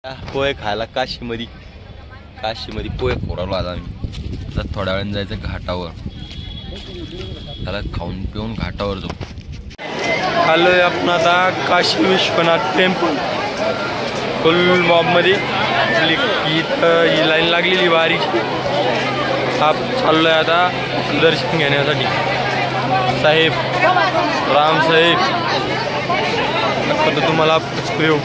पोहे खायला काशीमध्ये पोहे खोरावला आज आम्ही. तर थोड्या वेळाने जायचं घाटावर. त्याला खाऊन पिऊन घाटावर जाऊ. आलोय आपण आता काशी विश्वनाथ टेम्पल. फुल मॉब मध्ये इथं ही लाईन लागलेली वारीची. चाललोय आता दर्शन घेण्यासाठी. साहेब राम साहेब तुम्हाला येऊ.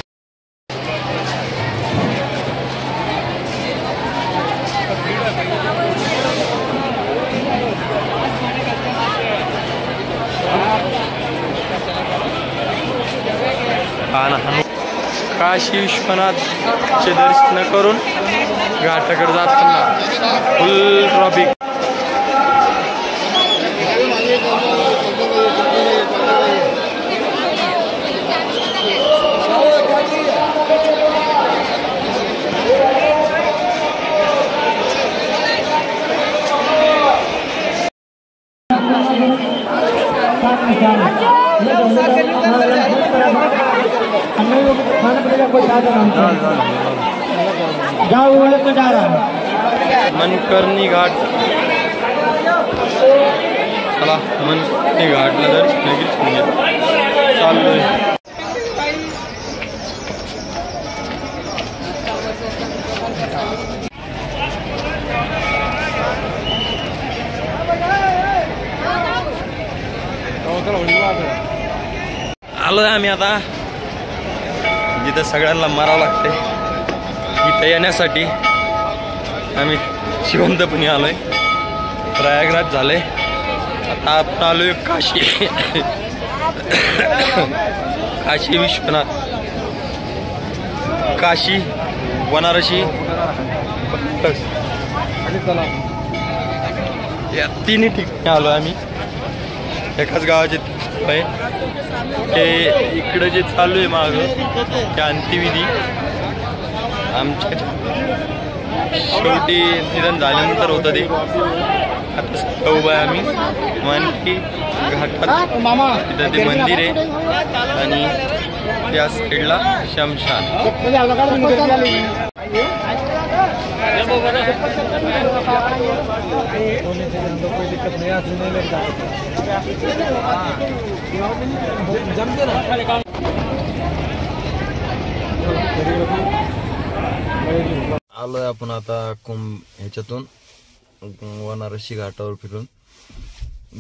काशी विश्वनाथचे दर्शन करून घाटाकडे जाताना फुल ट्रॉफिक. मनकर्णी घाट. चला मनकर्णी घाटला दर्शन चाललोय. आलोय आम्ही आता जिथं सगळ्यांना मारावं लागते. इथं येण्यासाठी आम्ही जिवंतपणे आलोय. प्रयागराज झालंय. आता आपण आलोय काशी काशी विश्वनाथ, काशी बनारसी या तिन्ही ठिकाणी आलोय आम्ही. एकाच गावाचे आहे. ते इकडे जे चालू आहे माग त्या अंत्यविधी आमच्या शेवटी निधन झाल्यानंतर होतं ते. आता उभं आहे आम्ही मानकी घाटात. तिथं ते मंदिर आहे आणि त्या साईडला शमशान. आलोय आपण आता ह्याच्यातून बनारसी घाटावर फिरून.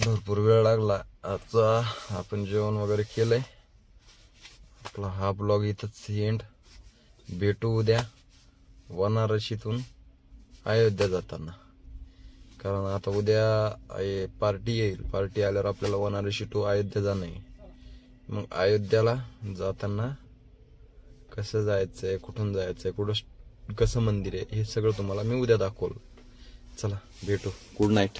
भरपूर वेळ लागला. आता आपण जेवण वगैरे केलंय. आपला हा ब्लॉग इथंच एंड. भेटू उद्या बनारसीतून अयोध्या जाताना. कारण आता उद्या पार्टी येईल. पार्टी आल्यावर आपल्याला बनारसी टू अयोध्या जाणं आहे. मग अयोध्याला जाताना कसं जायचंय, कुठून जायचंय, कुठं कसं मंदिर आहे, हे सगळं तुम्हाला मी उद्या दाखवलं. चला भेटू. Good night.